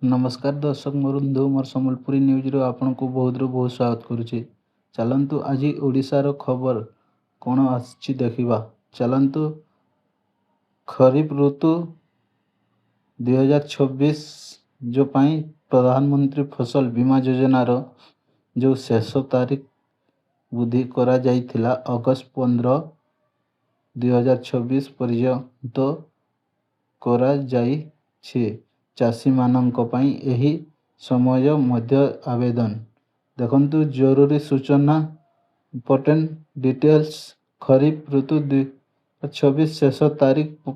नमस्कार दर्शक बंधु मोर सम्बलपुरी न्यूज आपण को बहुत बहुत स्वागत करुच्ची। चलतु आज ओडिशार खबर कौन आछि देखिबा। चलतु खरीफ ऋतु 2026 जो पाई प्रधानमंत्री फसल बीमा योजनार जो शेष तारीख वृद्धि करा जाइथिला अगस्त 15 2026 पर्यंत करा जाइछे। चाषी मानक पई एही समय मध्य आवेदन देखंतु जरूरी सूचना इम्पोर्टेंट डिटेल्स खरीफ ऋतु 2026 शेष तारीख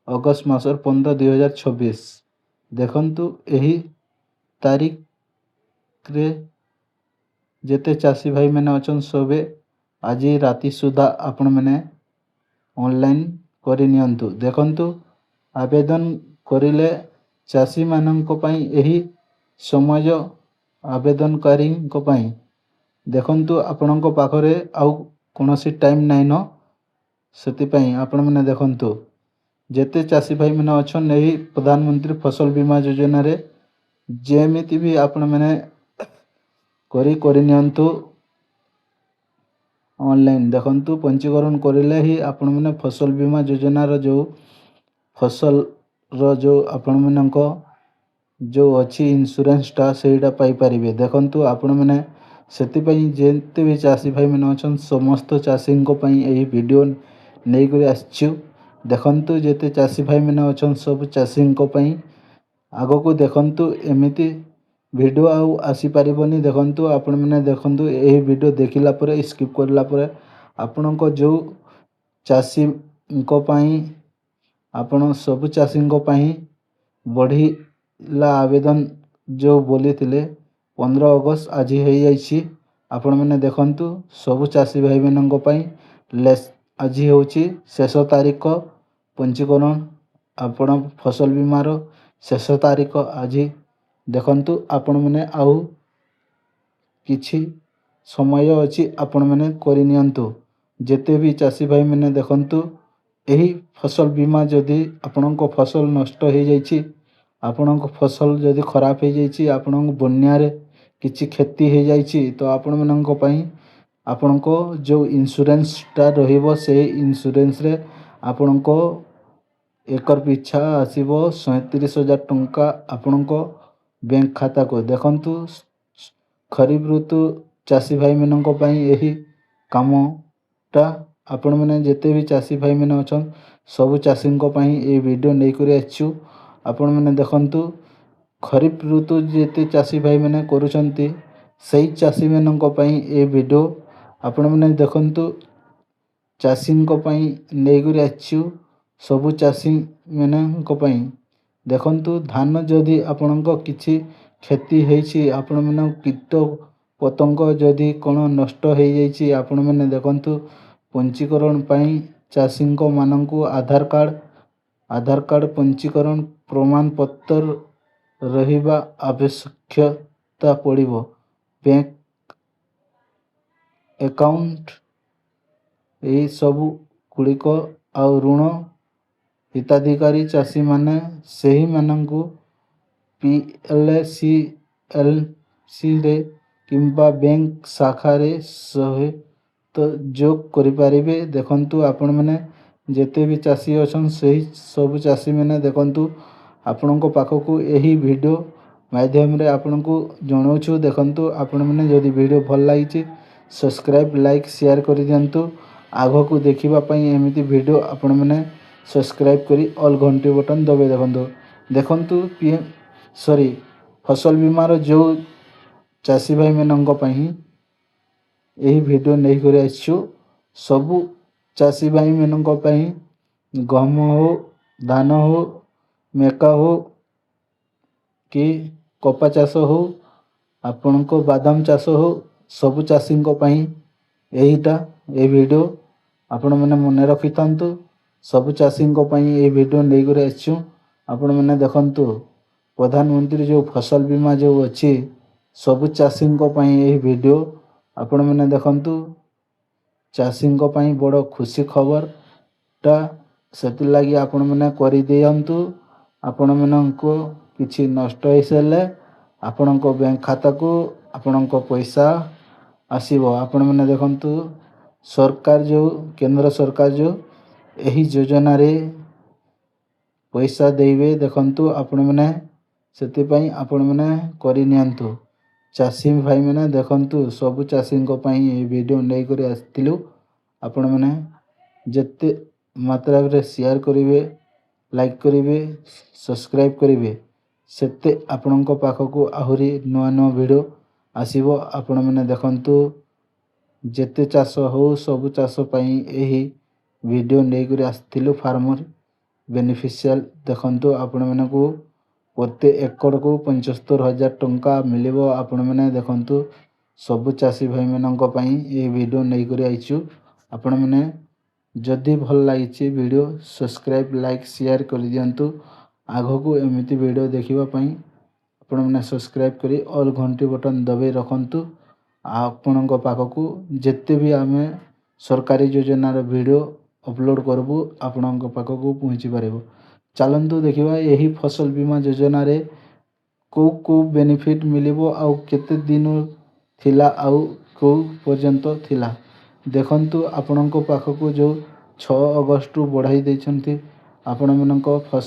अगस्त मासर 15 2026 देखंतु एही तारीख रे जेते चाषी भाई मैंने अछन सबे आज राति सुधा आपण मैंने ऑनलाइन करि नियंतु। देखंतु आवेदन करिले चाषी मानक पई एही समय आवेदनकारी को पई देखंतु आपणक पाखरे आउ कोनोसी टाइम नाइन सेति पई आपण माने देखंतु जेते चाषी भाई मैंने अछन एही प्रधानमंत्री फसल बीमा योजना रे जेमिति भी आपण माने करि नियंतु ऑनलाइन देखंतु पंजीकरण करिले ही आपण माने फसल बीमा योजना रो जो फसल रो जो आपण मानक जो अच्छी इंश्योरेंस टा सेटा पाई परिबे। देखंतु आपण माने सेति पई जेते भी चाषी भाई मैंने अछन समस्त चाषी को पई एही वीडियो नै करी आछु। देखंतु जेते चाषी भाई मैंने अछन सब चाषी को पई आगो को देखंतु एमिति वीडियो आउ आसी परिबनी। देखंतु आपण माने देखंतु एही वीडियो देखिला परे स्किप करला परे आपण को जो चाषी को पई आपण सब चाषी को पई बढ़ीला आवेदन जो बोली थिले 15 अगस्त आज हो जाइछि। आपण माने देखंतु सब चाषी भाई मानन को पई आज होछि शेष तारीख पंजीकरण आपण फसल बीमार शेष तारीख आज देखंतु आपण माने आउ किछि समय अछि आपण माने करि नियंतु। जेते भी चाषी भाई माने देखंतु एही फसल बीमा जदि आपणक फसल नष्ट हो जाइछि आपणक फसल जदि खराब हो जाइछि आपणक बन्या रे किछि क्षति हो जाइछि तो आपण मानक पई आपणक जो इंश्योरेंस टा रहिबो से इंश्योरेंस रे आपणक एकर पिछा आसीबो 37,000 टंका आपणक बैंक खाता को। देखंतु खरीफ ऋतु चाषी भाई मानक पई एही कामटा आपण माने जेते भी चाषी भाई माने अछन सब चाषी को पई ए वीडियो नै करी आछु। आपण माने देखंतु खरीफ ऋतु जेते चाषी भाई माने करूछंती सही चाषी मानक पई ए वीडियो आपण माने देखंतु चाषी को पई नै करी आछु। सब चाषी मानक पई देखंतु धान जदि आपणक किछि क्षति हेछि आपण माने कीट पतंग जदि कोन नष्ट हो जाइछि आपण माने देखंतु पंजीकरण पई चाषी को मानकु आधार कार्ड पंजीकरण प्रमाण पत्र रहिबा आवश्यकता पड़िबो। बैंक अकाउंट ए सब गुड़िक आउ ऋण हिताधिकारी चाषी माने सही मानकु PLC LC रे किंबा बैंक शाखा रे सहे तो जोग करि परिबे। देखंतु आपण माने जेते भी चाषी अछन सही सब चाषी माने देखंतु आपणक पाखकु एही वीडियो माध्यम रे आपणकु जणाउछु। देखंतु आपण माने जदि वीडियो भल लागिछि सब्सक्राइब लाइक शेयर करि दियंतु। आगो को देखिबा पई एमिति वीडियो आपण माने सब्सक्राइब करी ऑल घंटी बटन दबे देखंतु फसल बीमा रो जो चाषी भाई मानक पई एही वीडियो नै करी आछु। सब चाषी भाई मानक पई गहम हो धान हो मेका हो कि कपा चाष हो आपण को बादाम चाष हो सब चाषी को पई एहीटा ए वीडियो आपण माने मने रखितांतु। सब चाषी को पई ए वीडियो नै करी आछु। आपण माने देखंतु प्रधानमंत्री जो फसल बीमा जो अछि सब चाषी को पई ए वीडियो आपण माने देखंतु चाषी को पई बड़ खुशी खबर टा सेति लागि आपण माने करि दियंतु। आपण माननको କିଛି ନଷ୍ଟ ହୋଇସାରିଲେ ଆପଣଙ୍କ ବ୍ୟାଙ୍କ ଖାତାକୁ ଆପଣଙ୍କ ପଇସା ଆସିବ। ଆପଣମାନେ ଦେଖନ୍ତୁ ସରକାର ଯେଉଁ କେନ୍ଦ୍ର ସରକାର ଯେଉଁ ଏହି ଯୋଜନାରେ ପଇସା ଦେବେ ଦେଖନ୍ତୁ ଆପଣମାନେ ସେଥିପାଇଁ ଆପଣମାନେ କରିନିଅନ୍ତୁ। ଚାଷୀ ଭାଇମାନେ ଦେଖନ୍ତୁ ସବୁ ଚାଷୀଙ୍କ ପାଇଁ ଏହି ଭିଡ଼ିଓ ନେଇକରି ଆସିଥିଲୁ। ଆପଣମାନେ ଯେତେ ମାତ୍ରାରେ ସେୟାର କରିବେ, ଲାଇକ୍ କରିବେ, ସବସ୍କ୍ରାଇବ୍ କରିବେ ସେତେ ଆପଣଙ୍କ ପାଖକୁ ଆହୁରି ନୂଆ ନୂଆ ଭିଡ଼ିଓ ଆସିବ। ଆପଣମାନେ ଦେଖନ୍ତୁ ଯେତେ ଚାଷ ହଉ ସବୁ ଚାଷ ପାଇଁ ଏହି ଭିଡ଼ିଓ ନେଇକରି ଆସିଥିଲୁ। ଫାର୍ମର ବେନିଫିସିଆଲ ଦେଖନ୍ତୁ ଆପଣମାନଙ୍କୁ ପ୍ରତି ଏକରକୁ 75,000 ଟଙ୍କା ମିଳିବ। ଆପଣମାନେ ଦେଖନ୍ତୁ ସବୁ ଚାଷୀ ଭାଇମାନଙ୍କ ପାଇଁ ଏହି ଭିଡ଼ିଓ ନେଇକରି ଆସିଛୁ। ଆପଣମାନେ ଯଦି ଭଲ ଲାଗିଛି ଭିଡ଼ିଓ ସବସ୍କ୍ରାଇବ୍, ଲାଇକ୍, ସେୟାର କରିଦିଅନ୍ତୁ। ଆଗକୁ ଏମିତି ଭିଡ଼ିଓ ଦେଖିବା ପାଇଁ ଆପଣମାନେ ସବସ୍କ୍ରାଇବ୍ କରି ଅଲ୍ ଘଣ୍ଟି ବଟନ୍ ଦବାଇ ରଖନ୍ତୁ। ଆପଣଙ୍କ ପାଖକୁ ଯେତେ ବି ଆମେ ସରକାରୀ ଯୋଜନାର ଭିଡ଼ିଓ ଅପଲୋଡ଼ କରିବୁ ଆପଣଙ୍କ ପାଖକୁ ପହଞ୍ଚି ପାରିବ। ଚାଲନ୍ତୁ ଦେଖିବା ଏହି ଫସଲ ବୀମା ଯୋଜନାରେ କେଉଁ ବେନିଫିଟ୍ ମିଳିବ ଆଉ କେତେ ଦିନ ଥିଲା ଆଉ କେଉଁ ପର୍ଯ୍ୟନ୍ତ ଥିଲା। ଦେଖନ୍ତୁ ଆପଣଙ୍କ ପାଖକୁ ଯେଉଁ 6 ଅଗଷ୍ଟରୁ ବଢ଼ାଇ ଦେଇଛନ୍ତି ଆପଣମାନଙ୍କ ଫସଲ